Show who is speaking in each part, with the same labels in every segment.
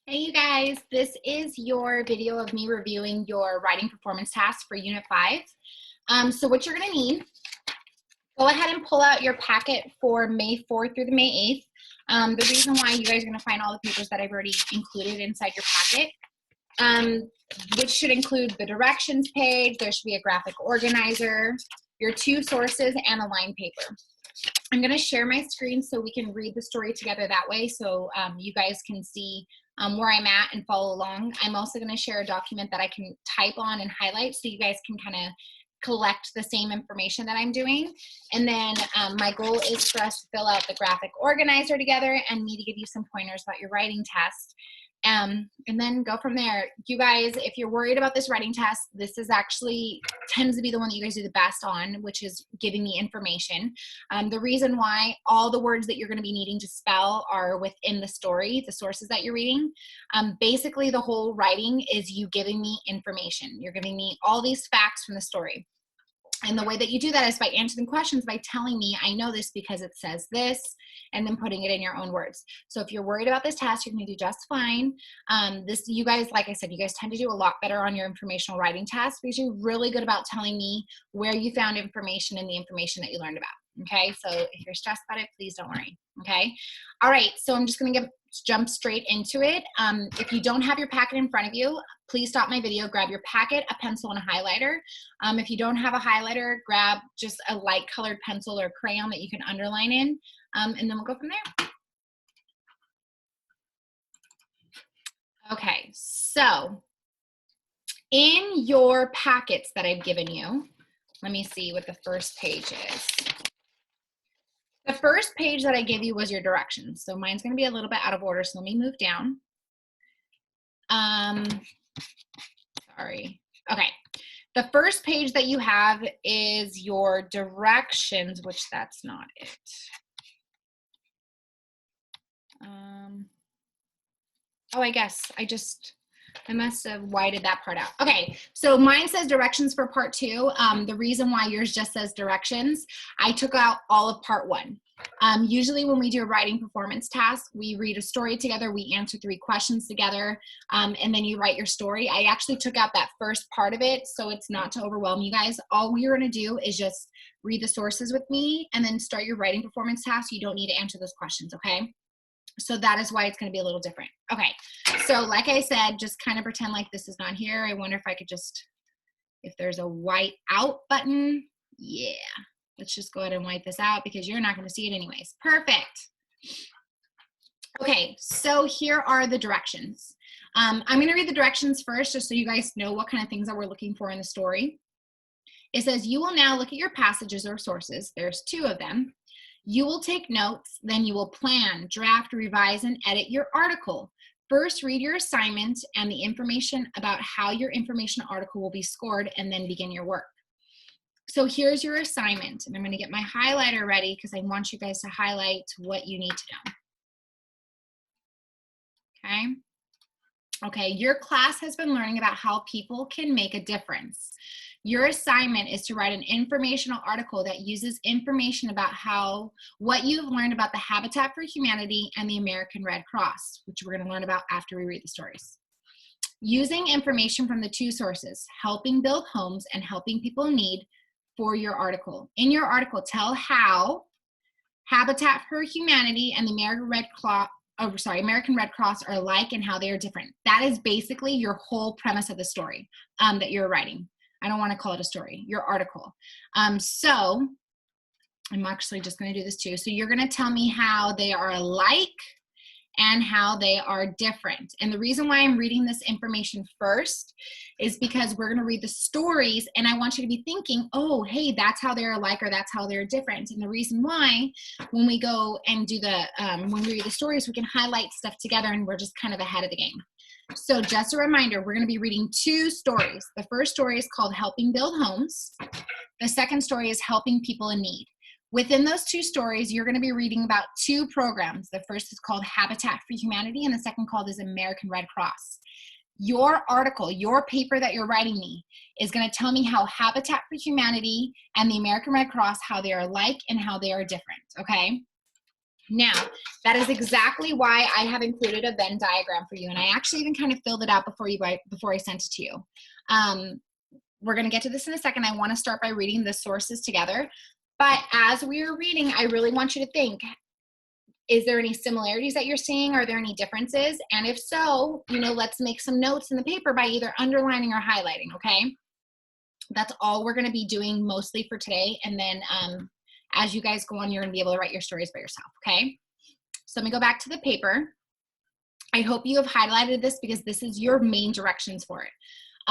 Speaker 1: Hey you guys, this is your video of me reviewing your writing performance task for Unit 5. So what you're going to need, go ahead and pull out your packet for May 4th through the May 8th. The reason why you guys are going to find all the papers that I've already included inside your packet, which should include the directions page, there should be a graphic organizer, your two sources, and a line paper. I'm going to share my screen so we can read the story together that way, so you guys can see where I'm at and follow along. I'm also going to share a document that I can type on and highlight so you guys can kind of collect the same information that I'm doing. And then my goal is for us to fill out the graphic organizer together and me to give you some pointers about your writing test. And then go from there. You guys, if you're worried about this writing test, this is actually tends to be the one that you guys do the best on, which is giving me information. The reason why all the words that you're going to be needing to spell are within the story, the sources that you're reading. Basically, the whole writing is you giving me information. You're giving me all these facts from the story. And the way that you do that is by answering questions, by telling me, I know this because it says this, and then putting it in your own words. So if you're worried about this test, you're going to do just fine. You guys, like I said, you guys tend to do a lot better on your informational writing test because you're really good about telling me where you found information and the information that you learned about. Okay, so if you're stressed about it, please don't worry. Okay, all right, so I'm just going to jump straight into it. If you don't have your packet in front of you, please stop my video, grab your packet, a pencil, and a highlighter. If you don't have a highlighter, grab just a light colored pencil or crayon that you can underline in, and then we'll go from there. Okay, so in your packets that I've given you, let me see what the first page is. The first page that I gave you was your directions. So mine's going to be a little bit out of order, so let me move down. Sorry. Okay. The first page that you have is your directions, which that's not it. Oh, I guess I must have whited that part out. Okay, so mine says directions for part 2. The reason why yours just says directions, I took out all of part 1. Usually when we do a writing performance task, we read a story together, we answer 3 questions together, and then you write your story. I actually took out that first part of it, so it's not to overwhelm you guys. All we're gonna do is just read the sources with me and then start your writing performance task. You don't need to answer those questions, okay? So that is why it's going to be a little different. Okay, so like I said, just kind of pretend like this is not here. I wonder if I could just, if there's a white out button, yeah. Let's just go ahead and white this out because you're not going to see it anyways. Perfect. Okay, so here are the directions. I'm going to read the directions first just so you guys know what kind of things that we're looking for in the story. It says, you will now look at your passages or sources. There's 2 of them. You will take notes, then you will plan, draft, revise, and edit your article. First, read your assignment and the information about how your information article will be scored, and then begin your work. So here's your assignment, and I'm going to get my highlighter ready because I want you guys to highlight what you need to know. Okay? Okay, your class has been learning about how people can make a difference. Your assignment is to write an informational article that uses information about what you've learned about the Habitat for Humanity and the American Red Cross, which we're going to learn about after we read the stories. Using information from the 2 sources, helping build homes and helping people in need, for your article. In your article, tell how Habitat for Humanity and the American Red Cross are alike and how they are different. That is basically your whole premise of the story that you're writing. I don't want to call it a story, your article. So I'm actually just going to do this too. So you're going to tell me how they are alike and how they are different. And the reason why I'm reading this information first is because we're going to read the stories, and I want you to be thinking, oh, hey, that's how they're alike or that's how they're different. And the reason why, when we go and do when we read the stories, we can highlight stuff together and we're just kind of ahead of the game. So just a reminder, we're going to be reading 2 stories. The first story is called Helping Build Homes. The second story is Helping People in Need. Within those 2 stories, you're going to be reading about 2 programs. The first is called Habitat for Humanity, and the second called is American Red Cross. Your article, your paper that you're writing me, is going to tell me how Habitat for Humanity and the American Red Cross, how they are alike and how they are different, okay? Now, that is exactly why I have included a Venn diagram for you, and I actually even kind of filled it out before I sent it to you. We're going to get to this in a second. I want to start by reading the sources together, but as we are reading, I really want you to think, is there any similarities that you're seeing? Are there any differences? And if so, let's make some notes in the paper by either underlining or highlighting, okay? That's all we're going to be doing mostly for today, and then as you guys go on, you're going to be able to write your stories by yourself, okay? So let me go back to the paper. I hope you have highlighted this because this is your main directions for it.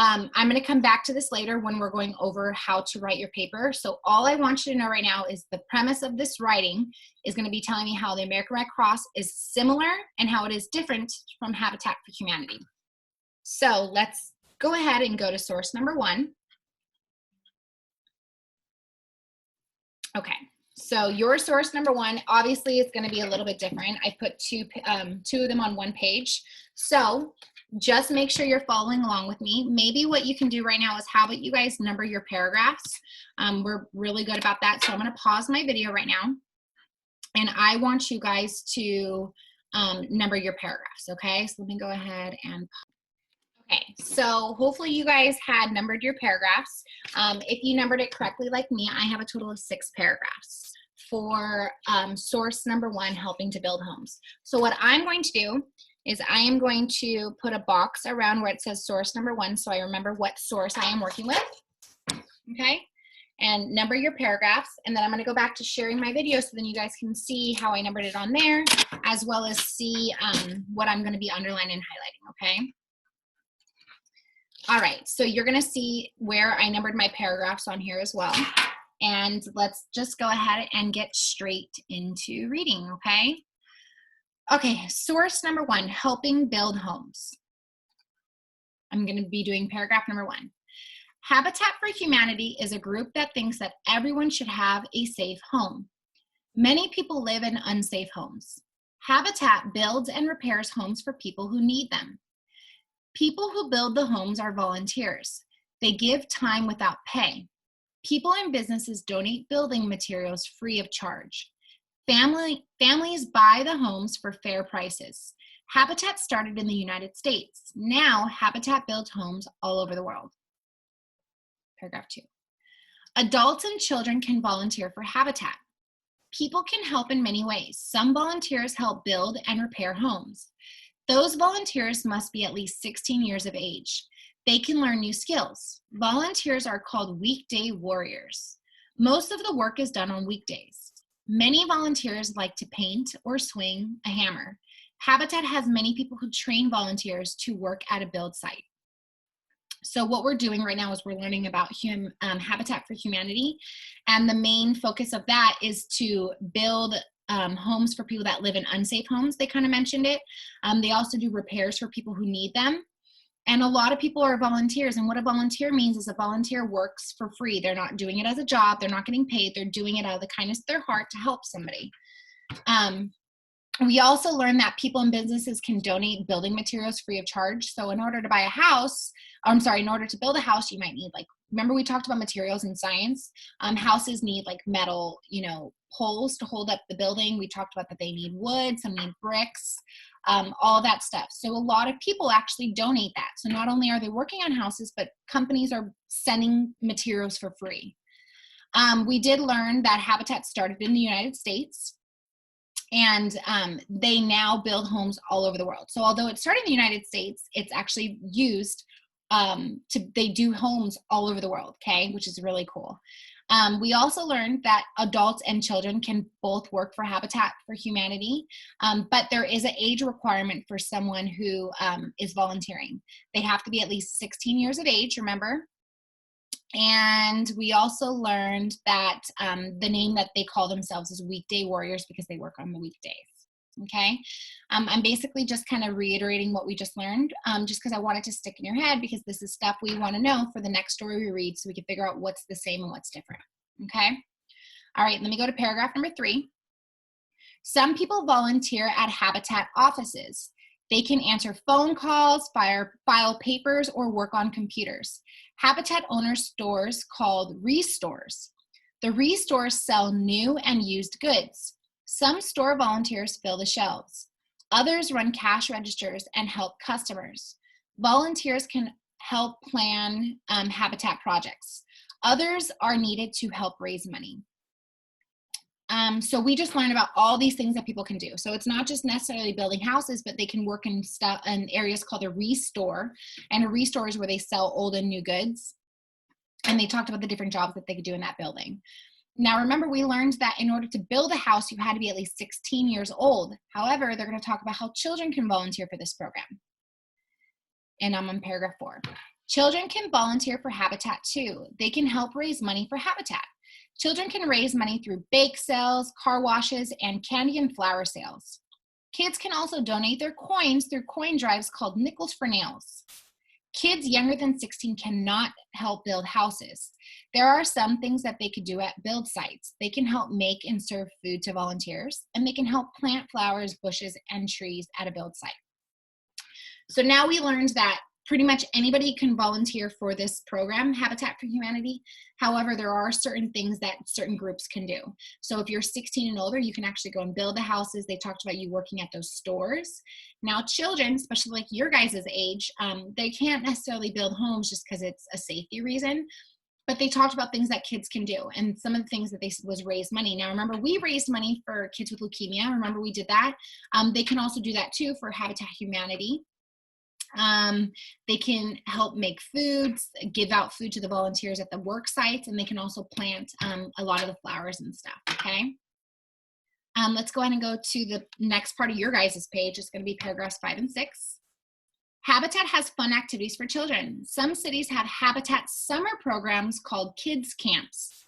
Speaker 1: I'm going to come back to this later when we're going over how to write your paper. So all I want you to know right now is the premise of this writing is going to be telling me how the American Red Cross is similar and how it is different from Habitat for Humanity. So let's go ahead and go to source number 1. Okay, so your source number 1 obviously is going to be a little bit different. I put two of them on one page. So just make sure you're following along with me. Maybe what you can do right now is how about you guys number your paragraphs. We're really good about that. So I'm going to pause my video right now, and I want you guys to number your paragraphs, okay? So let me go ahead and okay, so hopefully you guys had numbered your paragraphs. If you numbered it correctly like me, I have a total of 6 paragraphs for source number 1, helping to build homes. So what I'm going to do is I am going to put a box around where it says source number 1 so I remember what source I am working with, okay? And number your paragraphs, and then I'm going to go back to sharing my video so then you guys can see how I numbered it on there, as well as see what I'm going to be underlining and highlighting, okay? All right, so you're going to see where I numbered my paragraphs on here as well. And let's just go ahead and get straight into reading, okay? Okay, source number 1, helping build homes. I'm going to be doing paragraph number 1. Habitat for Humanity is a group that thinks that everyone should have a safe home. Many people live in unsafe homes. Habitat builds and repairs homes for people who need them. People who build the homes are volunteers. They give time without pay. People and businesses donate building materials free of charge. Families buy the homes for fair prices. Habitat started in the United States. Now, Habitat builds homes all over the world. Paragraph 2. Adults and children can volunteer for Habitat. People can help in many ways. Some volunteers help build and repair homes. Those volunteers must be at least 16 years of age. They can learn new skills. Volunteers are called weekday warriors. Most of the work is done on weekdays. Many volunteers like to paint or swing a hammer. Habitat has many people who train volunteers to work at a build site. So what we're doing right now is we're learning about Habitat for Humanity, and the main focus of that is to build homes for people that live in unsafe homes. They kind of mentioned it. They also do repairs for people who need them. And a lot of people are volunteers, and what a volunteer means is a volunteer works for free. They're not doing it as a job. They're not getting paid. They're doing it out of the kindness of their heart to help somebody. We also learned that people and businesses can donate building materials free of charge. So in order to buy a house, in order to build a house, you might need, like, remember we talked about materials in science? Houses need like metal, poles to hold up the building. We talked about that they need wood, some need bricks, all that stuff. So a lot of people actually donate that. So not only are they working on houses, but companies are sending materials for free. We did learn that Habitat started in the United States, and they now build homes all over the world. So although it started in the United States, it's actually used they do homes all over the world, okay, which is really cool. We also learned that adults and children can both work for Habitat for Humanity, but there is an age requirement for someone who is volunteering. They have to be at least 16 years of age, remember? And we also learned that the name that they call themselves is Weekday Warriors because they work on the weekdays, okay? I'm basically just kind of reiterating what we just learned just because I want it to stick in your head because this is stuff we want to know for the next story we read so we can figure out what's the same and what's different, okay? All right, let me go to paragraph number 3. Some people volunteer at Habitat offices. They can answer phone calls, file papers, or work on computers. Habitat owners stores called restores. The restores sell new and used goods. Some store volunteers fill the shelves. Others run cash registers and help customers. Volunteers can help plan habitat projects. Others are needed to help raise money. So we just learned about all these things that people can do. So it's not just necessarily building houses, but they can work in areas called a restore. And a restore is where they sell old and new goods. And they talked about the different jobs that they could do in that building. Now, remember, we learned that in order to build a house, you had to be at least 16 years old. However, they're going to talk about how children can volunteer for this program. And I'm on paragraph 4. Children can volunteer for Habitat too. They can help raise money for Habitat. Children can raise money through bake sales, car washes, and candy and flower sales. Kids can also donate their coins through coin drives called Nickels for Nails. Kids younger than 16 cannot help build houses. There are some things that they could do at build sites. They can help make and serve food to volunteers, and they can help plant flowers, bushes, and trees at a build site. So now we learned that pretty much anybody can volunteer for this program, Habitat for Humanity. However, there are certain things that certain groups can do. So if you're 16 and older, you can actually go and build the houses. They talked about you working at those stores. Now children, especially like your guys' age, they can't necessarily build homes just because it's a safety reason. But they talked about things that kids can do, and some of the things that they was raise money. Now, remember, we raised money for kids with leukemia. Remember, we did that. They can also do that too for Habitat Humanity. They can help make foods, give out food to the volunteers at the work sites, and they can also plant a lot of the flowers and stuff, okay? Let's go ahead and go to the next part of your guys' page. It's going to be paragraphs 5 and 6. Habitat has fun activities for children. Some cities have Habitat summer programs called kids camps.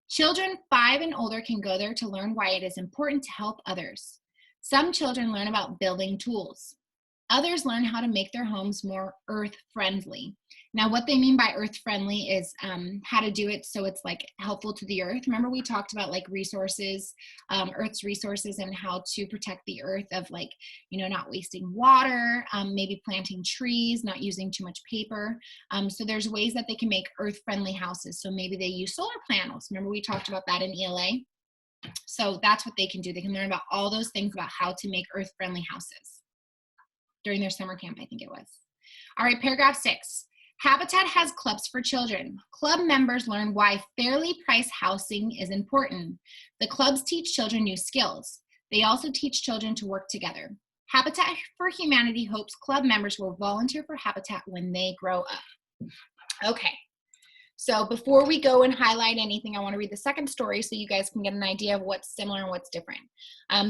Speaker 1: Children 5 and older can go there to learn why it is important to help others. Some children learn about building tools. Others learn how to make their homes more earth-friendly. Now, what they mean by earth-friendly is how to do it so it's like helpful to the earth. Remember, we talked about like resources, Earth's resources, and how to protect the earth of like, you know, not wasting water, maybe planting trees, not using too much paper. So there's ways that they can make earth-friendly houses. So maybe they use solar panels. Remember, we talked about that in ELA. So that's what they can do. They can learn about all those things about how to make earth-friendly houses during their summer camp, I think it was. All right, paragraph 6. Habitat has clubs for children. Club members learn why fairly priced housing is important. The clubs teach children new skills. They also teach children to work together. Habitat for Humanity hopes club members will volunteer for Habitat when they grow up. Okay, so before we go and highlight anything, I want to read the second story so you guys can get an idea of what's similar and what's different.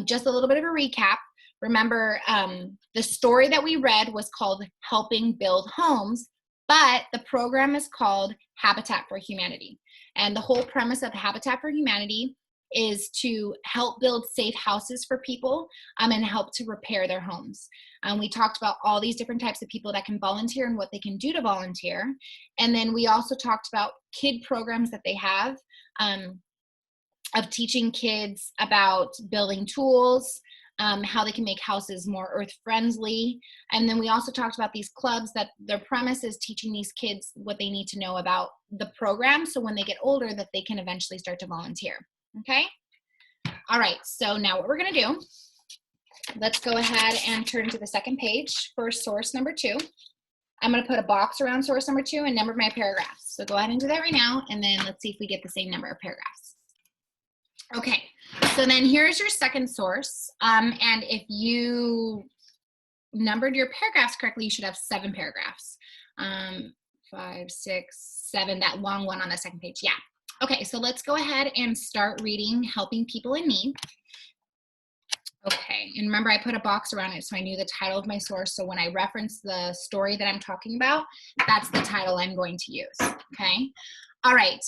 Speaker 1: Just a little bit of a recap. Remember, the story that we read was called Helping Build Homes, but the program is called Habitat for Humanity. And the whole premise of Habitat for Humanity is to help build safe houses for people and help to repair their homes. We talked about all these different types of people that can volunteer and what they can do to volunteer. And then we also talked about kid programs that they have of teaching kids about building tools, how they can make houses more earth-friendly. And then we also talked about these clubs that their premise is teaching these kids what they need to know about the program so when they get older that they can eventually start to volunteer, okay? All right, so now what we're gonna do, let's go ahead and turn to the second page for source number 2. I'm gonna put a box around source number 2 and number my paragraphs. So go ahead and do that right now, and then let's see if we get the same number of paragraphs. Okay, so then here's your second source, and if you numbered your paragraphs correctly, you should have 7 paragraphs. 5, 6, 7, that long one on the second page, yeah. Okay, so let's go ahead and start reading Helping People in Need. Okay, and remember I put a box around it so I knew the title of my source, so when I reference the story that I'm talking about, that's the title I'm going to use, okay? All right,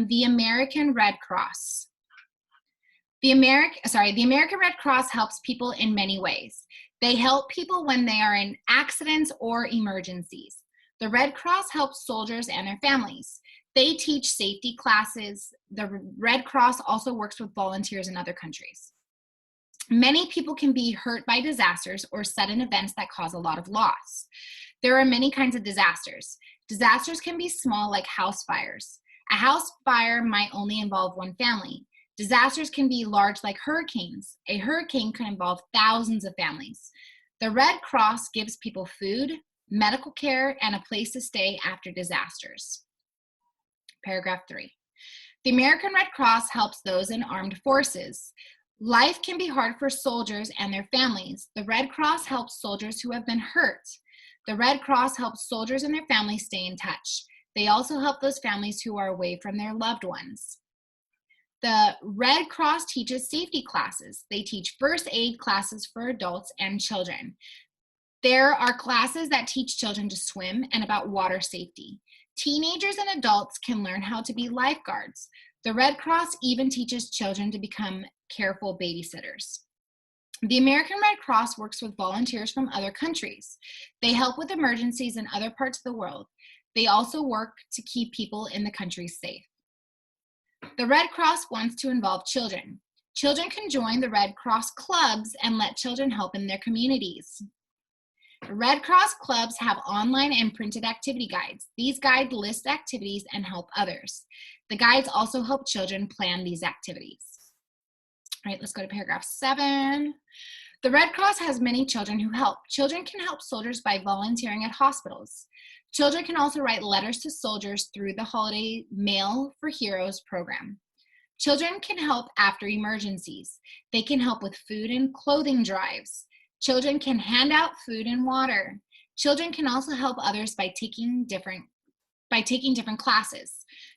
Speaker 1: the American Red Cross. The American Red Cross helps people in many ways. They help people when they are in accidents or emergencies. The Red Cross helps soldiers and their families. They teach safety classes. The Red Cross also works with volunteers in other countries. Many people can be hurt by disasters or sudden events that cause a lot of loss. There are many kinds of disasters. Disasters can be small, like house fires. A house fire might only involve one family. Disasters can be large like hurricanes. A hurricane can involve thousands of families. The Red Cross gives people food, medical care, and a place to stay after disasters. Paragraph 3. The American Red Cross helps those in armed forces. Life can be hard for soldiers and their families. The Red Cross helps soldiers who have been hurt. The Red Cross helps soldiers and their families stay in touch. They also help those families who are away from their loved ones. The Red Cross teaches safety classes. They teach first aid classes for adults and children. There are classes that teach children to swim and about water safety. Teenagers and adults can learn how to be lifeguards. The Red Cross even teaches children to become careful babysitters. The American Red Cross works with volunteers from other countries. They help with emergencies in other parts of the world. They also work to keep people in the country safe. The Red Cross wants to involve children. Children can join the Red Cross clubs and let children help in their communities. Red Cross clubs have online and printed activity guides. These guides list activities and help others. The guides also help children plan these activities. All right, let's go to paragraph 7. The Red Cross has many children who help. Children can help soldiers by volunteering at hospitals. Children can also write letters to soldiers through the holiday Mail for Heroes program. Children can help after emergencies. They can help with food and clothing drives. Children can hand out food and water. Children can also help others by taking different classes.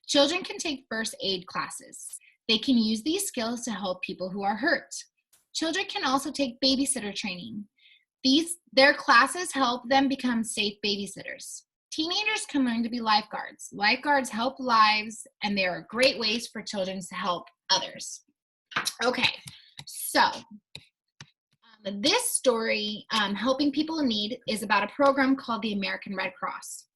Speaker 1: Children can take first aid classes. They can use these skills to help people who are hurt. Children can also take babysitter training. Their classes help them become safe babysitters. Teenagers can learn to be lifeguards. Lifeguards help lives, and they are great ways for children to help others. Okay, so this story, Helping People in Need, is about a program called the American Red Cross.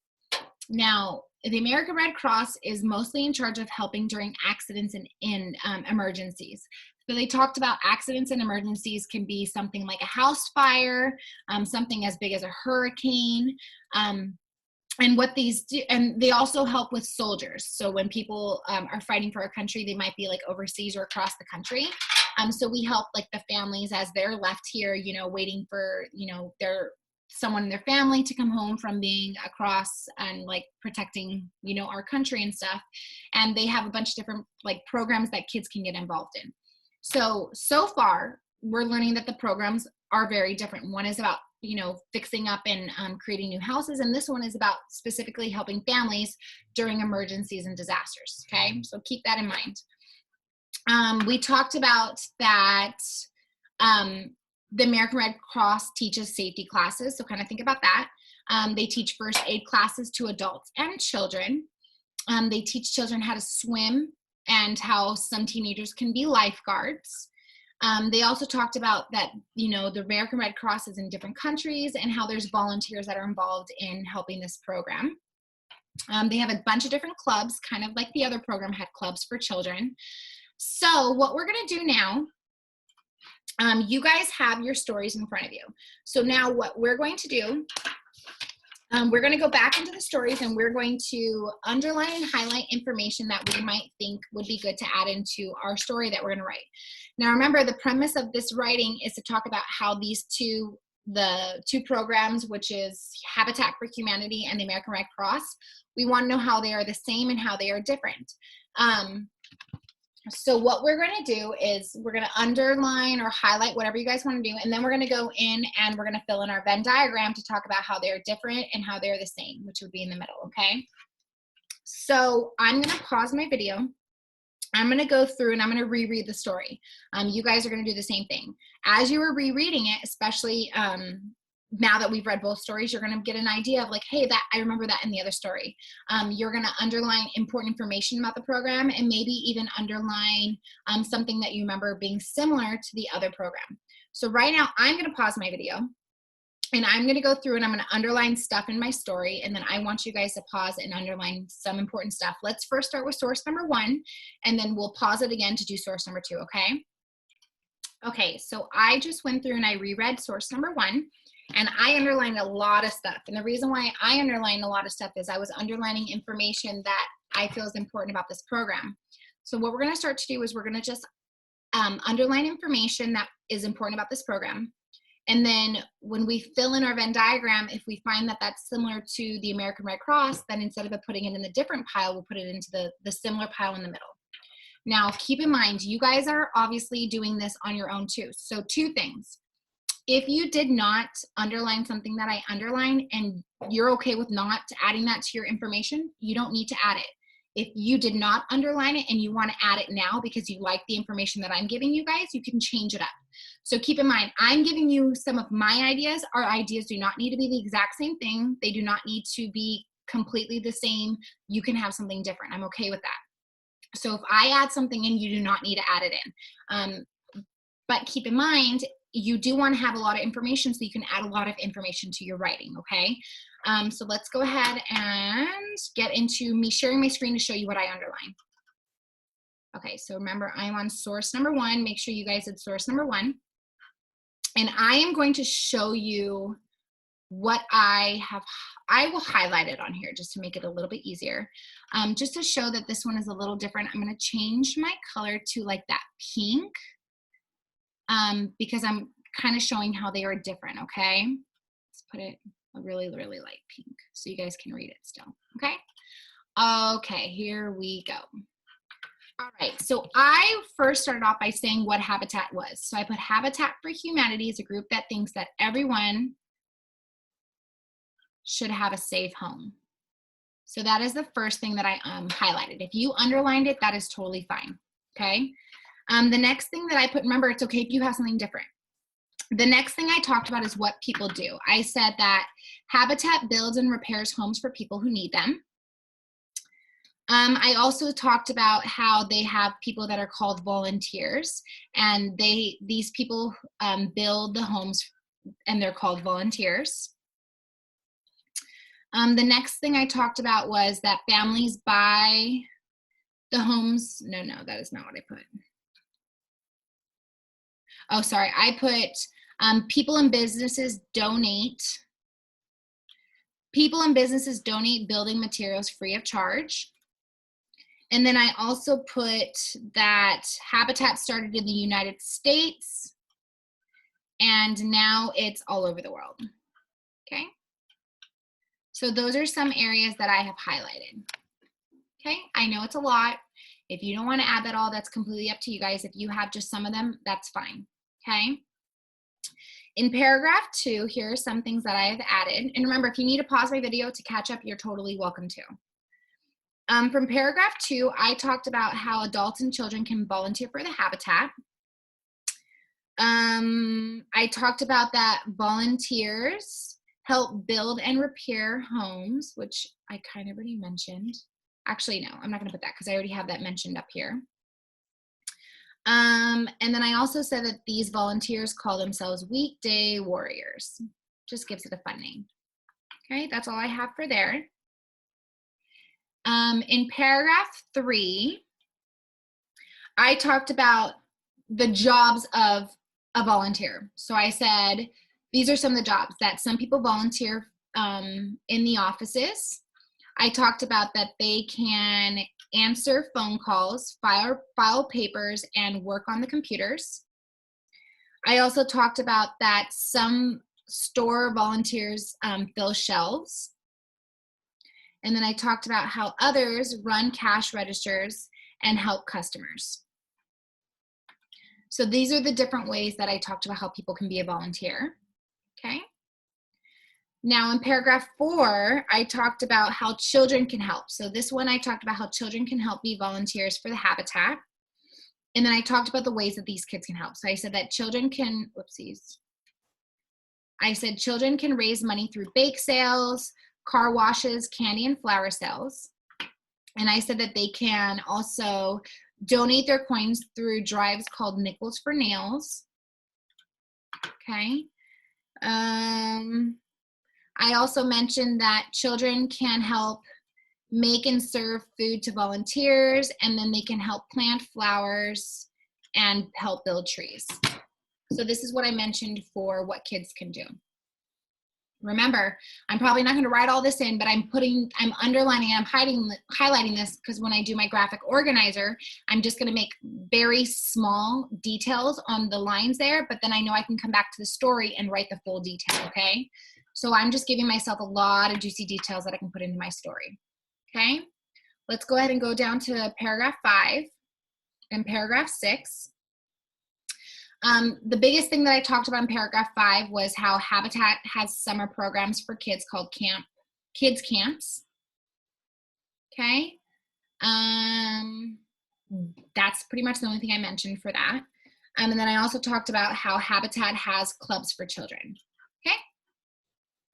Speaker 1: Now, the American Red Cross is mostly in charge of helping during accidents and in emergencies. So they talked about accidents and emergencies can be something like a house fire, something as big as a hurricane, and what these do, and they also help with soldiers. So when people are fighting for a country, they might be like overseas or across the country. So we help like the families as they're left here, you know, waiting for, you know, someone in their family to come home from being across and like protecting, you know, our country and stuff. And they have a bunch of different like programs that kids can get involved in. So far, we're learning that the programs are very different. One is about, you know, fixing up and creating new houses. And this one is about specifically helping families during emergencies and disasters. Okay, so keep that in mind. We talked about that the American Red Cross teaches safety classes. So kind of think about that. They teach first aid classes to adults and children. They teach children how to swim and how some teenagers can be lifeguards. They also talked about that, you know, the American Red Cross is in different countries and how there's volunteers that are involved in helping this program. They have a bunch of different clubs, kind of like the other program had clubs for children. So what we're going to do now, you guys have your stories in front of you. So now what we're going to do, we're going to go back into the stories and we're going to underline and highlight information that we might think would be good to add into our story that we're going to write. Now remember, the premise of this writing is to talk about how the two programs, which is Habitat for Humanity and the American Red Cross, we want to know how they are the same and how they are different. So what we're going to do is we're going to underline or highlight whatever you guys want to do, and then we're going to go in and we're going to fill in our Venn diagram to talk about how they're different and how they're the same, which would be in the middle, okay? So I'm going to pause my video. I'm going to go through and I'm going to reread the story. You guys are going to do the same thing. As you are rereading it, especially now that we've read both stories, you're going to get an idea of like, hey, that I remember that in the other story. You're going to underline important information about the program and maybe even underline something that you remember being similar to the other program. So right now I'm going to pause my video and I'm going to go through and I'm going to underline stuff in my story. And then I want you guys to pause and underline some important stuff. Let's first start with source number 1 and then we'll pause it again to do source number 2. Okay. Okay. So I just went through and I reread source number 1. And I underlined a lot of stuff. And the reason why I underlined a lot of stuff is I was underlining information that I feel is important about this program. So what we're going to start to do is we're going to just underline information that is important about this program. And then when we fill in our Venn diagram, if we find that that's similar to the American Red Cross, then instead of putting it in the different pile, we'll put it into the similar pile in the middle. Now, keep in mind, you guys are obviously doing this on your own too. So 2 things. If you did not underline something that I underlined and you're okay with not adding that to your information, you don't need to add it. If you did not underline it and you want to add it now because you like the information that I'm giving you guys, you can change it up. So keep in mind, I'm giving you some of my ideas. Our ideas do not need to be the exact same thing. They do not need to be completely the same. You can have something different. I'm okay with that. So if I add something in, you do not need to add it in. But keep in mind, you do want to have a lot of information so you can add a lot of information to your writing, okay? So let's go ahead and get into me sharing my screen to show you what I underline. Okay, so remember, I'm on source number 1. Make sure you guys did source number 1. And I am going to show you what I will highlight it on here just to make it a little bit easier. Just to show that this one is a little different, I'm going to change my color to like that pink. Because I'm kind of showing how they are different, okay? Let's put it a really, really light pink so you guys can read it still, okay? Okay, here we go. All right, so I first started off by saying what Habitat was. So I put Habitat for Humanity is a group that thinks that everyone should have a safe home. So that is the first thing that I highlighted. If you underlined it, that is totally fine, okay? The next thing that I put, remember, it's okay if you have something different. The next thing I talked about is what people do. I said that Habitat builds and repairs homes for people who need them. I also talked about how they have people that are called volunteers, and these people build the homes, and they're called volunteers. The next thing I talked about was that families buy the homes. No, that is not what I put. Oh, sorry, I put people and businesses donate. People and businesses donate building materials free of charge. And then I also put that Habitat started in the United States and now it's all over the world, okay? So those are some areas that I have highlighted, okay? I know it's a lot. If you don't want to add that all, that's completely up to you guys. If you have just some of them, that's fine, okay? In paragraph 2, here are some things that I have added. And remember, if you need to pause my video to catch up, you're totally welcome to. From paragraph 2, I talked about how adults and children can volunteer for the Habitat. I talked about that volunteers help build and repair homes, which I kind of already mentioned. Actually, no, I'm not going to put that because I already have that mentioned up here. And then I also said that these volunteers call themselves weekday warriors. Just gives it a fun name. Okay, that's all I have for there. In paragraph 3, I talked about the jobs of a volunteer. So I said, these are some of the jobs that some people volunteer in the offices. I talked about that they can answer phone calls, file papers, and work on the computers. I also talked about that some store volunteers fill shelves. And then I talked about how others run cash registers and help customers. So these are the different ways that I talked about how people can be a volunteer, okay? Now in paragraph 4, I talked about how children can help. So this one I talked about how children can help be volunteers for the Habitat. And then I talked about the ways that these kids can help. So I said that children can, whoopsies. I said children can raise money through bake sales, car washes, candy, and flower sales. And I said that they can also donate their coins through drives called Nickels for Nails. Okay. I also mentioned that children can help make and serve food to volunteers, and then they can help plant flowers and help build trees. So this is what I mentioned for what kids can do. Remember, I'm probably not going to write all this in, but I'm underlining, I'm highlighting this because when I do my graphic organizer, I'm just going to make very small details on the lines there, but then I know I can come back to the story and write the full detail, okay? So I'm just giving myself a lot of juicy details that I can put into my story, okay? Let's go ahead and go down to paragraph 5 and paragraph 6. The biggest thing that I talked about in paragraph 5 was how Habitat has summer programs for kids called kids camps. Okay. That's pretty much the only thing I mentioned for that. And then I also talked about how Habitat has clubs for children. Okay.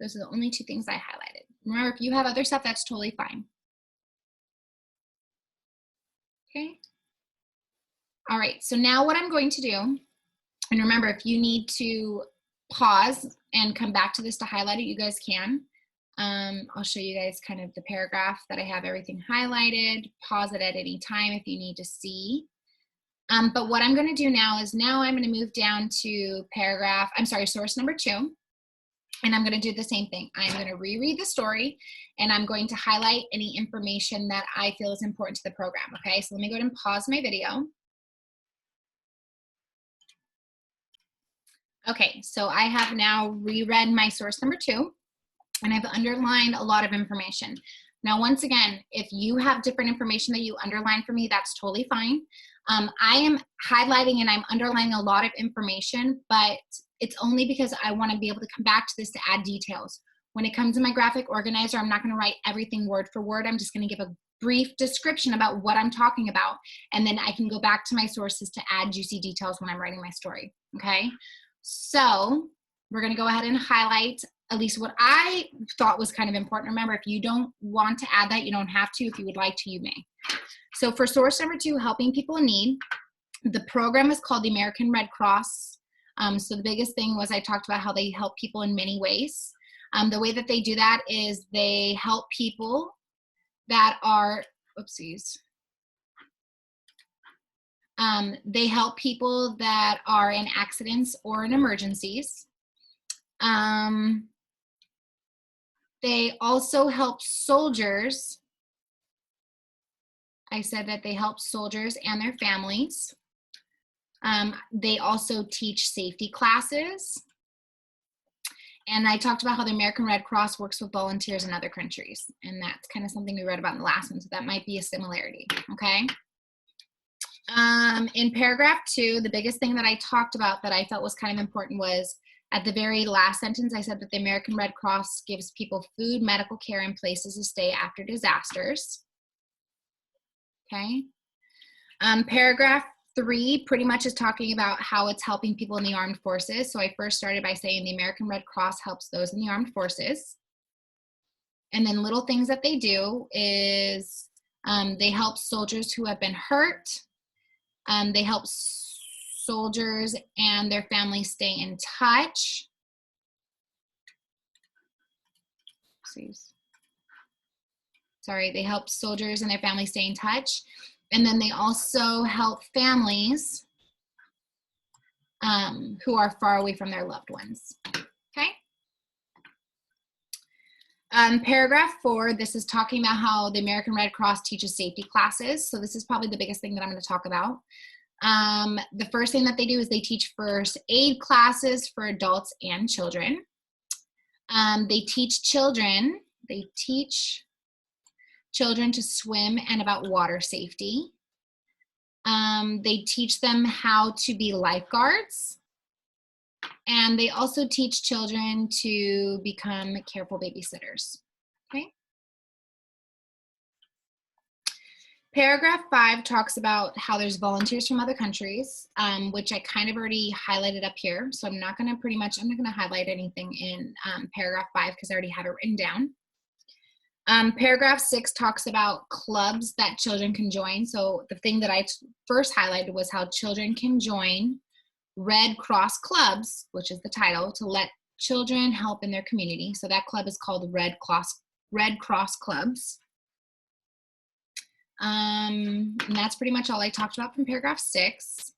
Speaker 1: Those are the only 2 things I highlighted. Remember, if you have other stuff, that's totally fine. Okay. All right. So now what I'm going to do, and remember, if you need to pause and come back to this to highlight it, you guys can. I'll show you guys kind of the paragraph that I have everything highlighted. Pause it at any time if you need to see. But what I'm going to do now is I'm going to move down to source number 2. And I'm going to do the same thing. I'm going to reread the story, and I'm going to highlight any information that I feel is important to the program. Okay, so let me go ahead and pause my video. Okay, so I have now reread my source number 2, and I've underlined a lot of information. Now, once again, if you have different information that you underline for me, that's totally fine. I am highlighting and I'm underlining a lot of information, but it's only because I want to be able to come back to this to add details. When it comes to my graphic organizer, I'm not going to write everything word for word. I'm just going to give a brief description about what I'm talking about, and then I can go back to my sources to add juicy details when I'm writing my story, okay? So we're going to go ahead and highlight at least what I thought was kind of important. Remember, if you don't want to add that, you don't have to. If you would like to, you may. So for source number 2, helping people in need, the program is called the American Red Cross. So the biggest thing was I talked about how they help people in many ways. The way that they do that is they help people that are, they help people that are in accidents or in emergencies. They also help soldiers. I said that they help soldiers and their families. They also teach safety classes. And I talked about how the American Red Cross works with volunteers in other countries. And that's kind of something we read about in the last one. So that might be a similarity, okay? In paragraph 2, the biggest thing that I talked about that I felt was kind of important was at the very last sentence, I said that the American Red Cross gives people food, medical care, and places to stay after disasters. Okay. Paragraph 3 pretty much is talking about how it's helping people in the armed forces. So I first started by saying the American Red Cross helps those in the armed forces. And then little things that they do is they help soldiers who have been hurt. They help soldiers and their families stay in touch. Sorry, they help soldiers and their families stay in touch. And then they also help families who are far away from their loved ones. Okay. Paragraph 4, this is talking about how the American Red Cross teaches safety classes. So this is probably the biggest thing that I'm going to talk about. The first thing that they do is they teach first aid classes for adults and children. They teach children to swim and about water safety. They teach them how to be lifeguards. And they also teach children to become careful babysitters. Okay. Paragraph 5 talks about how there's volunteers from other countries, which I kind of already highlighted up here. So I'm not going to highlight anything in paragraph 5 because I already have it written down. Paragraph 6 talks about clubs that children can join. So the thing that I first highlighted was how children can join Red Cross clubs, which is the title, to let children help in their community. So that club is called Red Cross Clubs. And that's pretty much all I talked about from paragraph 6.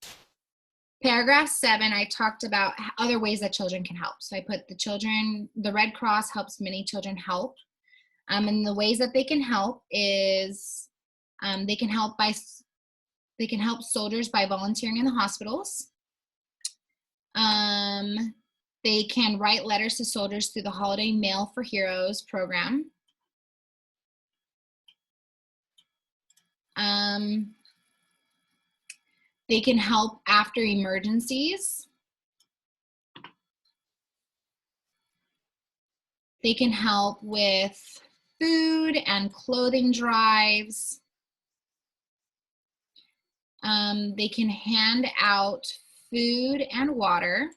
Speaker 1: Paragraph 7, I talked about other ways that children can help. So I put the Red Cross helps many children help. And the ways that they can help is they can help soldiers by volunteering in the hospitals. They can write letters to soldiers through the Holiday Mail for Heroes program. They can help after emergencies. They can help with food and clothing drives. They can hand out food and water.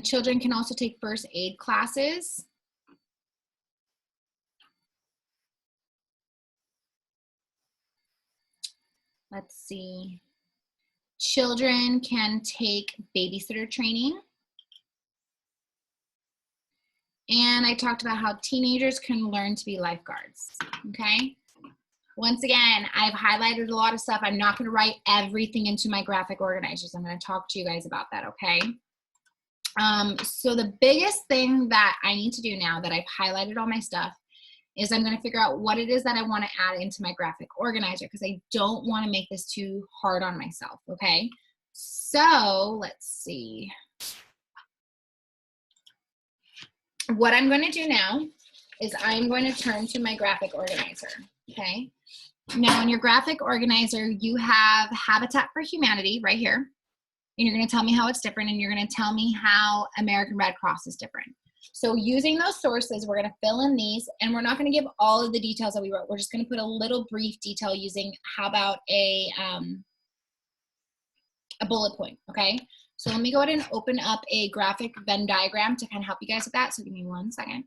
Speaker 1: Children can also take first aid classes. Let's see. Children can take babysitter training. And I talked about how teenagers can learn to be lifeguards, okay? Once again, I've highlighted a lot of stuff. I'm not gonna write everything into my graphic organizers. I'm gonna talk to you guys about that, okay? So the biggest thing that I need to do now that I've highlighted all my stuff is I'm gonna figure out what it is that I wanna add into my graphic organizer because I don't wanna make this too hard on myself, okay? So let's see. What I'm going to do now is I'm going to turn to my graphic organizer, okay? Now in your graphic organizer, you have Habitat for Humanity right here, and you're going to tell me how it's different, and you're going to tell me how American Red Cross is different. So using those sources, we're going to fill in these, and we're not going to give all of the details that we wrote. We're just going to put a little brief detail using, how about a bullet point, okay? So let me go ahead and open up a graphic Venn diagram to kind of help you guys with that. So give me 1 second.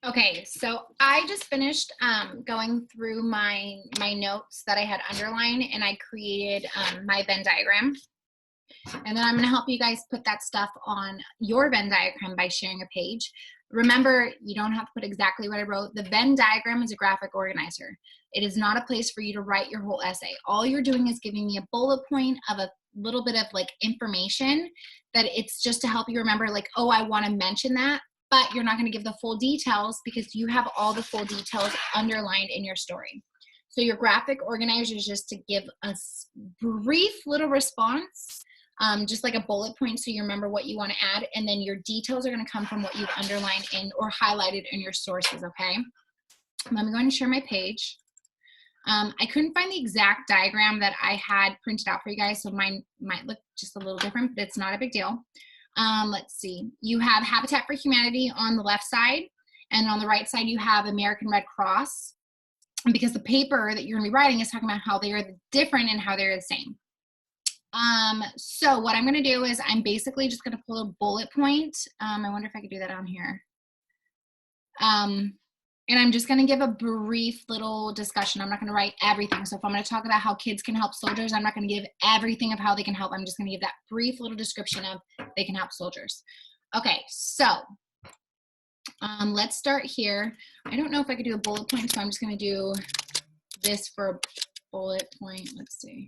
Speaker 1: Okay, so I just finished going through my notes that I had underlined, and I created my Venn diagram. And then I'm gonna help you guys put that stuff on your Venn diagram by sharing a page. Remember, you don't have to put exactly what I wrote. The Venn diagram is a graphic organizer. It is not a place for you to write your whole essay. All you're doing is giving me a bullet point of a little bit of like information that it's just to help you remember, like, oh, I want to mention that, but you're not going to give the full details because you have all the full details underlined in your story. So your graphic organizer is just to give a brief little response, just like a bullet point so you remember what you want to add, and then your details are going to come from what you've underlined in or highlighted in your sources, okay? I'm going to share my page. I couldn't find the exact diagram that I had printed out for you guys, so mine might look just a little different, but it's not a big deal. Let's see. You have Habitat for Humanity on the left side, and on the right side you have American Red Cross, because the paper that you're going to be writing is talking about how they are different and how they're the same. So what I'm going to do is I'm basically just going to pull a bullet point. I wonder if I could do that on here. And I'm just going to give a brief little discussion. I'm not going to write everything. So if I'm going to talk about how kids can help soldiers, I'm not going to give everything of how they can help. I'm just going to give that brief little description of they can help soldiers. Okay, so let's start here. I don't know if I could do a bullet point, so I'm just going to do this for a bullet point. Let's see.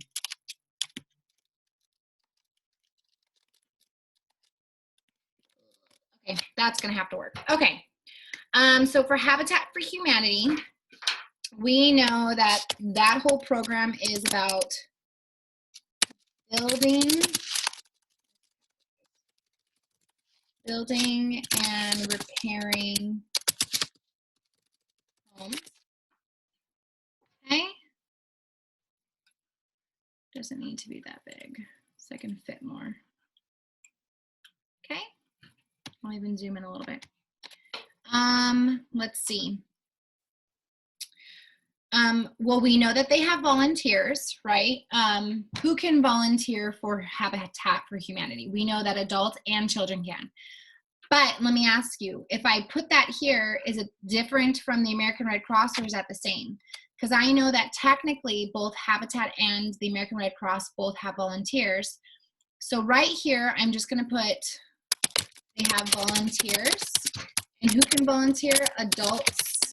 Speaker 1: Okay, that's going to have to work. Okay. So for Habitat for Humanity, we know that that whole program is about building and repairing homes. Okay. Doesn't need to be that big, so I can fit more. Okay. I'll even zoom in a little bit. Let's see. Well, we know that they have volunteers, right? Who can volunteer for Habitat for Humanity? We know that adults and children can. But let me ask you, if I put that here, is it different from the American Red Cross, or is that the same? Because I know that technically both Habitat and the American Red Cross both have volunteers. So right here, I'm just going to put they have volunteers. And who can volunteer? Adults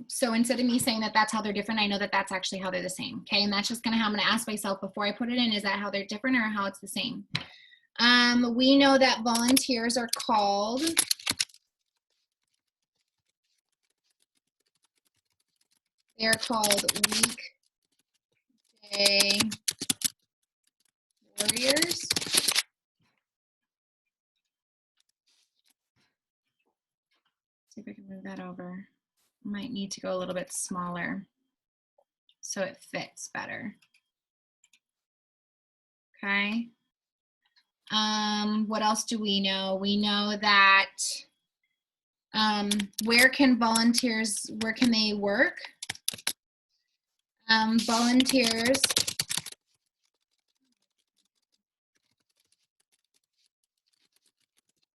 Speaker 1: So instead of me saying that that's how they're different, I know that that's actually how they're the same. Okay, and that's just kind of how I'm going to ask myself before I put it in, is that how they're different or how it's the same? We know that volunteers are called weekday warriors. See if I can move that over. Might need to go a little bit smaller so it fits better. Okay. What else do we know? We know that where can they work? Volunteers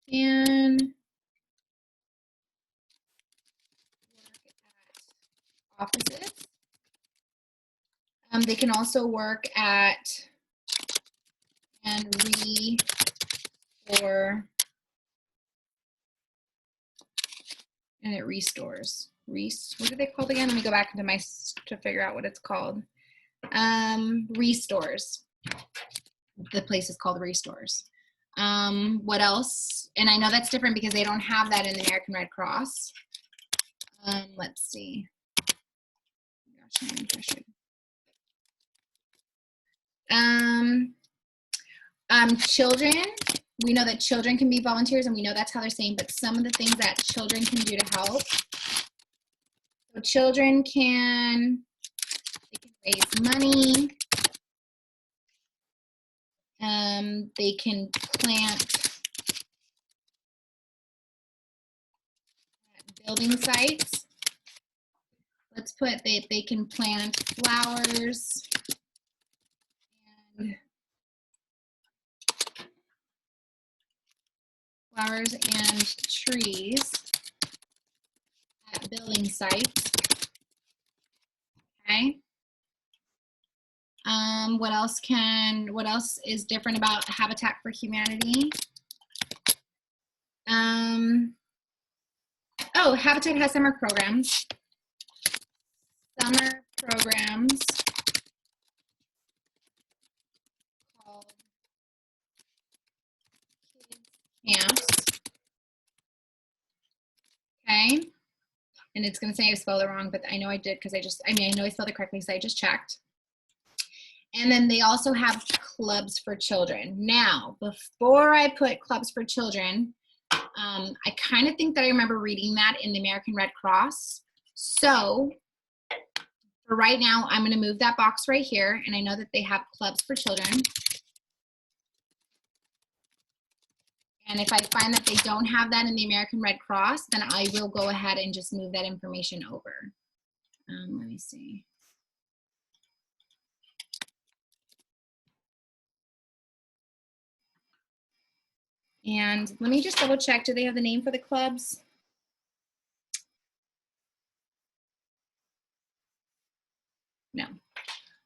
Speaker 1: can work at offices. They can also work at and restore, and it restores. What are they called again? Let me go back into my to figure out what it's called. Restores. The place is called Restores. What else? And I know that's different because they don't have that in the American Red Cross. Let's see. Gosh, I should. Children. We know that children can be volunteers, and we know that's how they're saying, but some of the things that children can do to help. So children can raise money. They can plant building sites. Let's put they can plant flowers and trees at building sites. Okay. What else is different about Habitat for Humanity? Oh, Habitat has summer programs. Summer programs called Kids Camps. Okay. And it's going to say I spelled it wrong, but I know I did because I know I spelled it correctly, so I just checked. And then they also have clubs for children. Now, before I put clubs for children, I kind of think that I remember reading that in the American Red Cross. So for right now, I'm going to move that box right here, and I know that they have clubs for children. And if I find that they don't have that in the American Red Cross, then I will go ahead and just move that information over. Let me see. And let me just double check. Do they have the name for the clubs? No.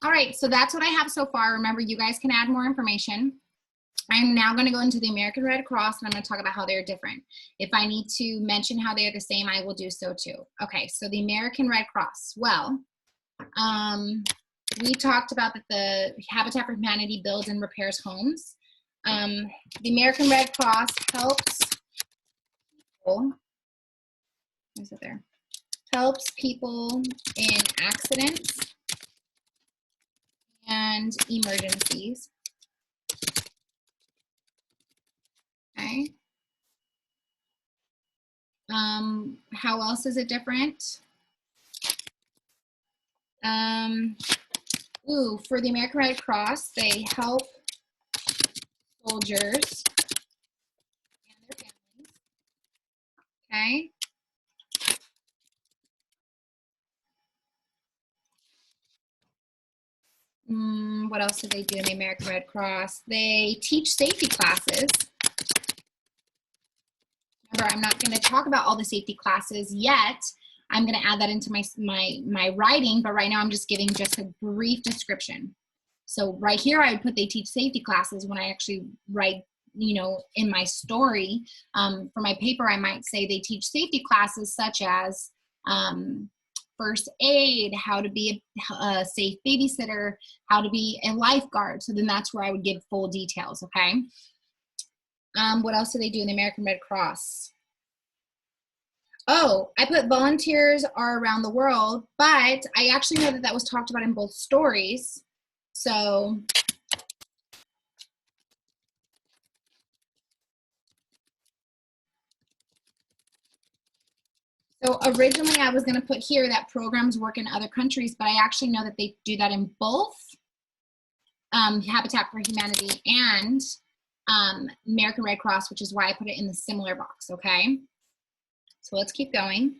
Speaker 1: All right, so that's what I have so far. Remember, you guys can add more information. I'm now going to go into the American Red Cross, and I'm going to talk about how they're different. If I need to mention how they are the same, I will do so too. Okay, so the American Red Cross. Well, we talked about that the Habitat for Humanity builds and repairs homes. The American Red Cross helps people, is it there? Helps people in accidents and emergencies. Okay. How else is it different? For the American Red Cross, they help soldiers and their families. Okay. What else do they do in the American Red Cross? They teach safety classes. Remember, I'm not going to talk about all the safety classes yet. I'm going to add that into my writing, but right now I'm just giving just a brief description. So right here, I would put they teach safety classes. When I actually write, in my story for my paper, I might say they teach safety classes such as first aid, how to be a safe babysitter, how to be a lifeguard. So then that's where I would give full details, okay? What else do they do in the American Red Cross? Oh, I put volunteers are around the world, but I actually know that that was talked about in both stories. So originally I was going to put here that programs work in other countries, but I actually know that they do that in both Habitat for Humanity and American Red Cross, which is why I put it in the similar box, okay? So let's keep going.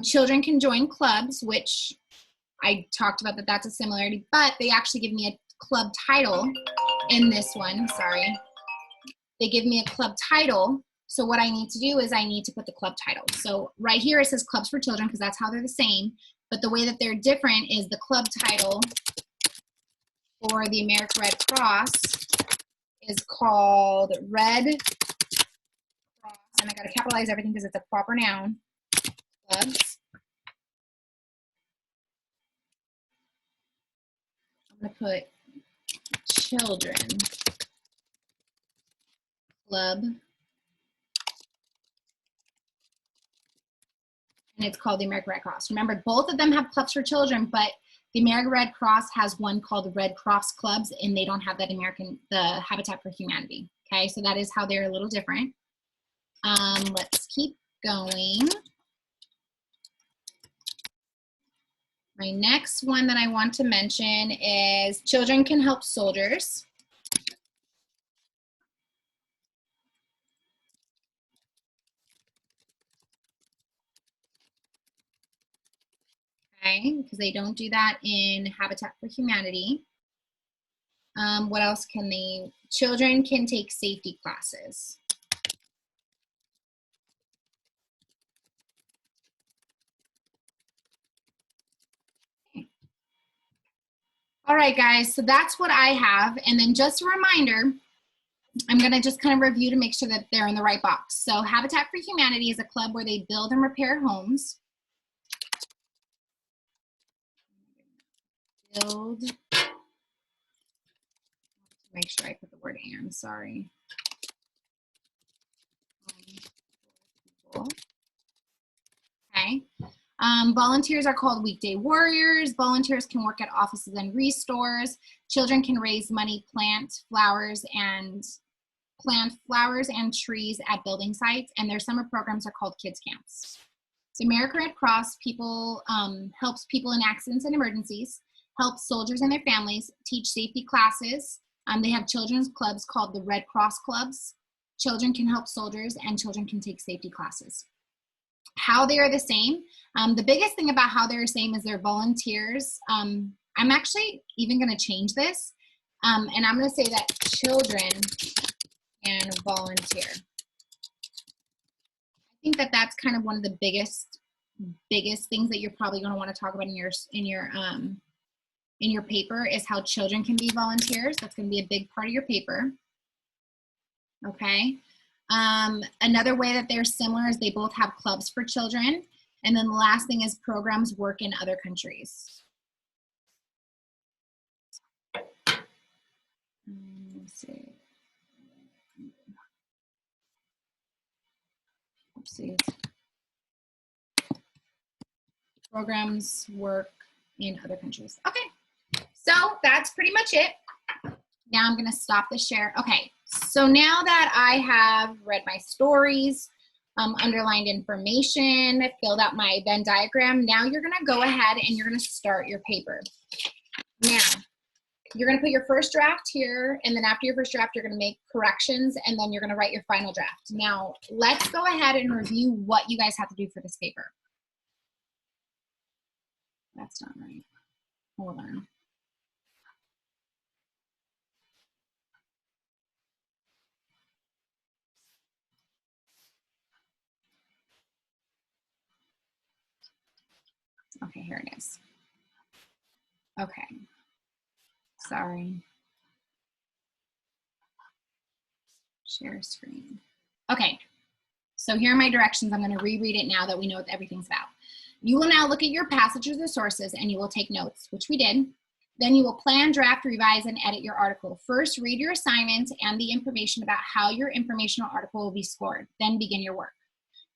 Speaker 1: Children can join clubs, which I talked about that that's a similarity, but they actually give me a club title in this one, sorry. They give me a club title. So what I need to do is I need to put the club title. So right here it says clubs for children because that's how they're the same, but the way that they're different is the club title for the American Red Cross is called Red Cross, and I gotta capitalize everything because it's a proper noun, clubs. I'm gonna put children club, and it's called the American Red Cross. Remember, both of them have clubs for children, but the American Red Cross has one called the Red Cross Clubs, and they don't have that the Habitat for Humanity. Okay, so that is how they're a little different. Let's keep going. My next one that I want to mention is children can help soldiers. Okay, because they don't do that in Habitat for Humanity. What else can they? Children can take safety classes. Okay. All right, guys, so that's what I have. And then just a reminder, I'm gonna just kind of review to make sure that they're in the right box. So Habitat for Humanity is a club where they build and repair homes. Build, make sure I put the word and, sorry. Okay. Volunteers are called weekday warriors. Volunteers can work at offices and restores. Children can raise money, plant flowers and trees at building sites. And their summer programs are called kids camps. The American Red Cross helps people in accidents and emergencies, helps soldiers and their families, teach safety classes. They have children's clubs called the Red Cross clubs. Children can help soldiers and children can take safety classes. How they are the same. The biggest thing about how they're the same is they're volunteers. I'm actually even going to change this, and I'm going to say that children can volunteer. I think that that's kind of one of the biggest things that you're probably going to want to talk about in your paper is how children can be volunteers. That's going to be a big part of your paper. Okay. Another way that they're similar is they both have clubs for children. And then the last thing is programs work in other countries. Let's see. Oopsies. Programs work in other countries. Okay, so that's pretty much it. Now I'm gonna stop the share. Okay, so now that I have read my stories, underlined information, filled out my Venn diagram, now you're gonna go ahead and you're gonna start your paper. Now, you're gonna put your first draft here, and then after your first draft, you're gonna make corrections, and then you're gonna write your final draft. Now, let's go ahead and review what you guys have to do for this paper. That's not right. Hold on. Okay, here it is. Okay. Sorry. Share screen. Okay. So here are my directions. I'm going to reread it now that we know what everything's about. You will now look at your passages or sources and you will take notes, which we did. Then you will plan, draft, revise, and edit your article. First, read your assignment and the information about how your informational article will be scored. Then begin your work.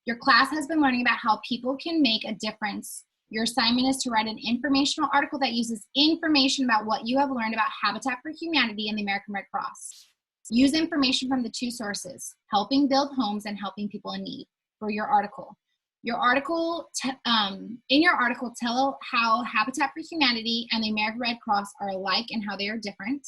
Speaker 1: Your class has been learning about how people can make a difference. Your assignment is to write an informational article that uses information about what you have learned about Habitat for Humanity and the American Red Cross. Use information from the two sources, helping build homes and helping people in need, for your article. In your article, tell how Habitat for Humanity and the American Red Cross are alike and how they are different.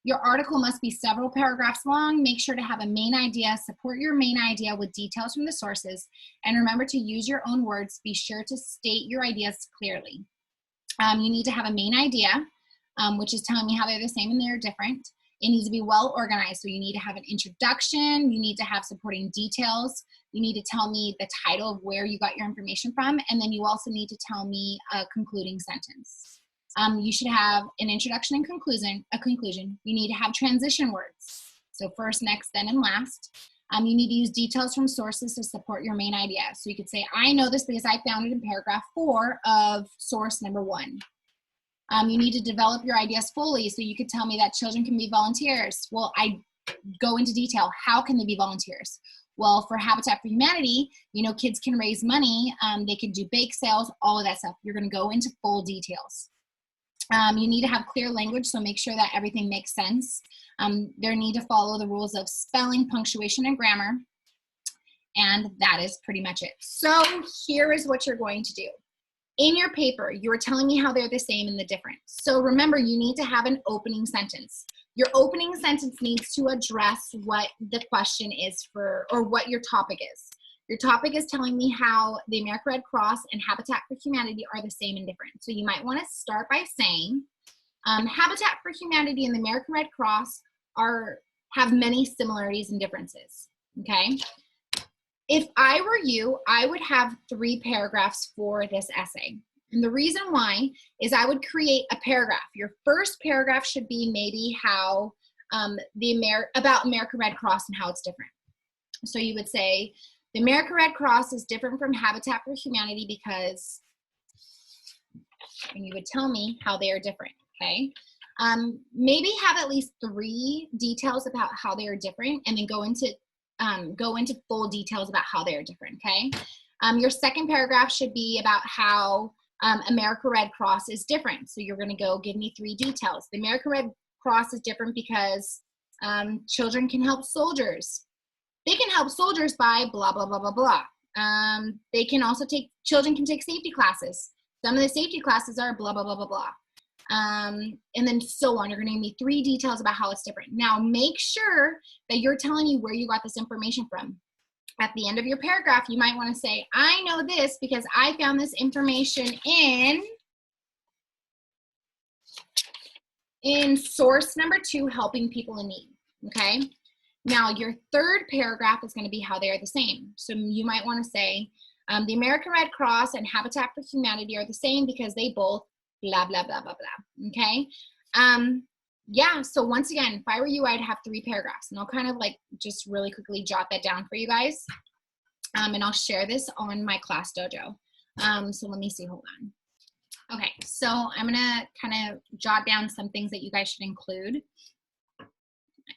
Speaker 1: Your article must be several paragraphs long. Make sure to have a main idea. Support your main idea with details from the sources. And remember to use your own words. Be sure to state your ideas clearly. You need to have a main idea, which is telling me how they're the same and they're different. It needs to be well organized. So you need to have an introduction. You need to have supporting details. You need to tell me the title of where you got your information from. And then you also need to tell me a concluding sentence. You should have an introduction and a conclusion. You need to have transition words. So first, next, then, and last. You need to use details from sources to support your main idea. So you could say, I know this because I found it in paragraph 4 of source number 1. You need to develop your ideas fully. So you could tell me that children can be volunteers. Well, I go into detail. How can they be volunteers? Well, for Habitat for Humanity, you know, kids can raise money. They can do bake sales, all of that stuff. You're going to go into full details. You need to have clear language, so make sure that everything makes sense. There need to follow the rules of spelling, punctuation, and grammar. And that is pretty much it. So here is what you're going to do. In your paper, you are telling me how they're the same and the different. So remember, you need to have an opening sentence. Your opening sentence needs to address what the question is for, or what your topic is. Your topic is telling me how the American Red Cross and Habitat for Humanity are the same and different. So you might want to start by saying, Habitat for Humanity and the American Red Cross have many similarities and differences, okay? If I were you, I would have 3 paragraphs for this essay. And the reason why is I would create a paragraph. Your first paragraph should be maybe how, about American Red Cross and how it's different. So you would say, the American Red Cross is different from Habitat for Humanity because, and you would tell me how they are different, okay? Maybe have at least 3 details about how they are different and then go into full details about how they are different, okay? Your second paragraph should be about how American Red Cross is different. So you're gonna go give me 3 details. The American Red Cross is different because children can help soldiers. They can help soldiers by blah, blah, blah, blah, blah. They can also children can take safety classes. Some of the safety classes are blah, blah, blah, blah, blah. And then so on. You're gonna give me 3 details about how it's different. Now make sure that you're telling me where you got this information from. At the end of your paragraph, you might wanna say, I know this because I found this information in source number 2, helping people in need, okay? Now, your third paragraph is going to be how they are the same. So you might want to say, the American Red Cross and Habitat for Humanity are the same because they both blah, blah, blah, blah, blah, okay? Yeah, so once again, if I were you, I'd have 3 paragraphs. And I'll kind of like just really quickly jot that down for you guys. And I'll share this on my class dojo. So let me see, hold on. Okay, so I'm going to kind of jot down some things that you guys should include.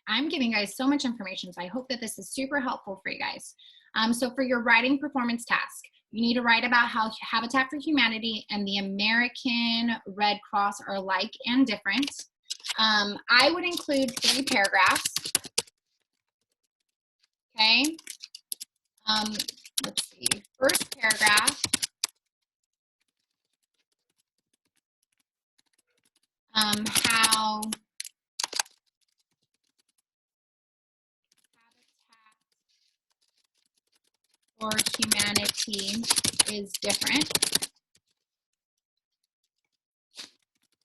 Speaker 1: I'm giving you guys so much information, so I hope that this is super helpful for you guys. So for your writing performance task, you need to write about how Habitat for Humanity and the American Red Cross are alike and different. I would include 3 paragraphs. Okay. Let's see. First paragraph. How for Humanity is different.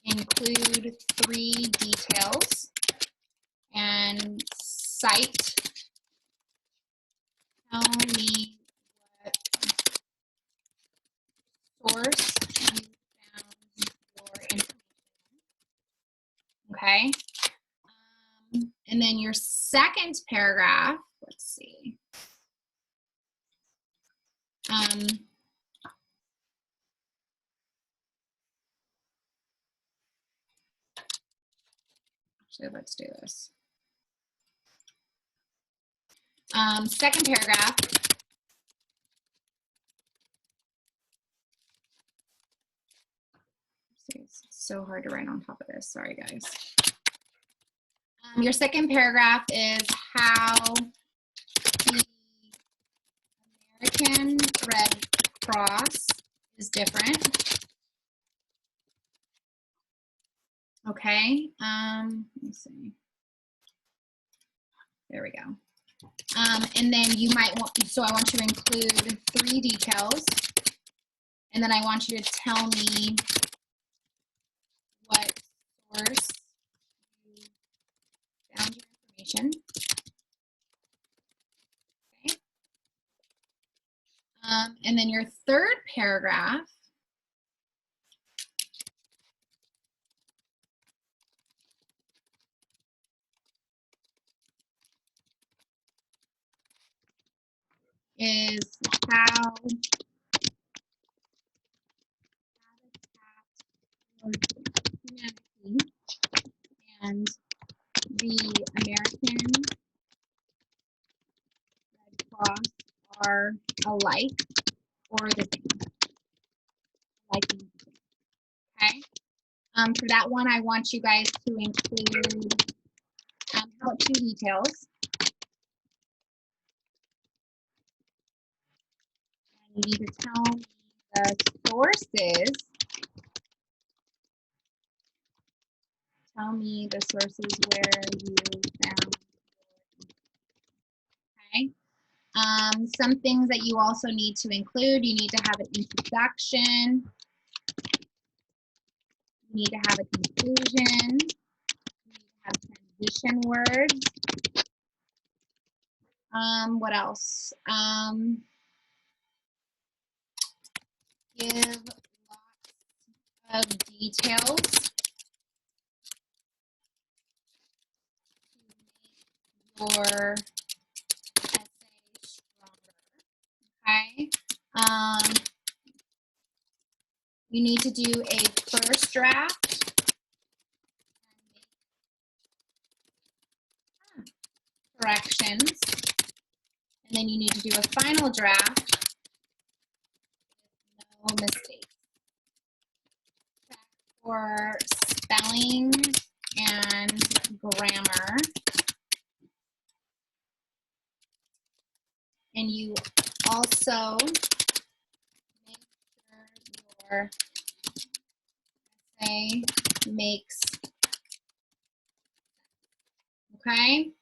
Speaker 1: Include 3 details and cite. Tell me what source you found your information. Okay. And then your second paragraph, let's see. Actually, let's do this. Second paragraph. It's so hard to write on top of this. Sorry, guys. Your second paragraph is how the American Red Cross is different. Okay. Let me see. There we go. And then you might want, so I want you to include 3 details. And then I want you to tell me what source you found your information. Okay. And then your third paragraph is how humanity and the American Red Cross are alike or the same. Okay. For that one, I want you guys to include how about 2 details. And you need to tell me the sources. Tell me the sources where you found. Okay. Some things that you also need to include. You need to have an introduction. You need to have a conclusion. You need to have transition words. What else? Give lots of details to make your essay stronger. Okay. You need to do a first draft and make corrections. And then you need to do a final draft with no mistakes. Check for spelling and grammar. And you also make sure your essay makes sense. Okay?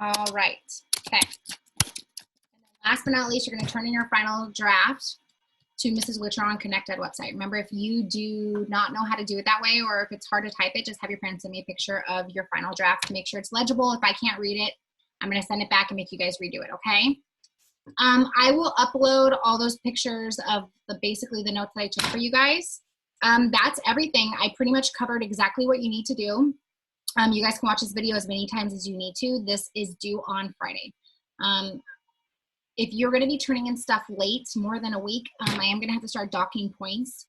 Speaker 1: All right. Okay. And then last but not least, you're going to turn in your final draft to Mrs. Witcher on ConnectEd website. Remember, if you do not know how to do it that way, or if it's hard to type it, just have your parents send me a picture of your final draft to make sure it's legible. If I can't read it, I'm going to send it back and make you guys redo it, okay? I will upload all those pictures of basically the notes that I took for you guys. That's everything. I pretty much covered exactly what you need to do. You guys can watch this video as many times as you need to. This is due on Friday. If you're going to be turning in stuff late, more than a week, I am going to have to start docking points.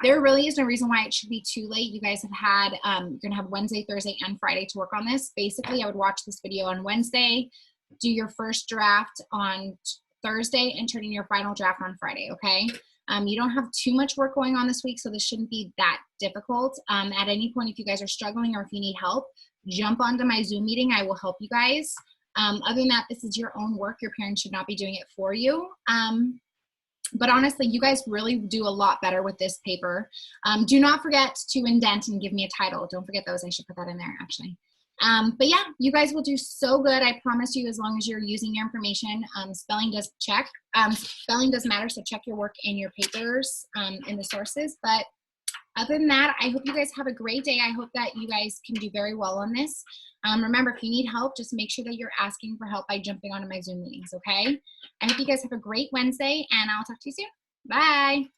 Speaker 1: There really is no reason why it should be too late. You guys have had, you're going to have Wednesday, Thursday, and Friday to work on this. Basically, I would watch this video on Wednesday, do your first draft on Thursday, and turn in your final draft on Friday, okay? You don't have too much work going on this week, so this shouldn't be that difficult. At any point, if you guys are struggling or if you need help, jump onto my Zoom meeting. I will help you guys. Other than that, this is your own work. Your parents should not be doing it for you. But honestly, you guys really do a lot better with this paper. Do not forget to indent and give me a title. Don't forget those. I should put that in there, actually. But yeah, you guys will do so good. I promise you, as long as you're using your information. Spelling does check. Spelling does matter, so check your work in your papers in the sources. But other than that, I hope you guys have a great day. I hope that you guys can do very well on this. Remember, if you need help, just make sure that you're asking for help by jumping onto my Zoom meetings, okay? I hope you guys have a great Wednesday, and I'll talk to you soon. Bye.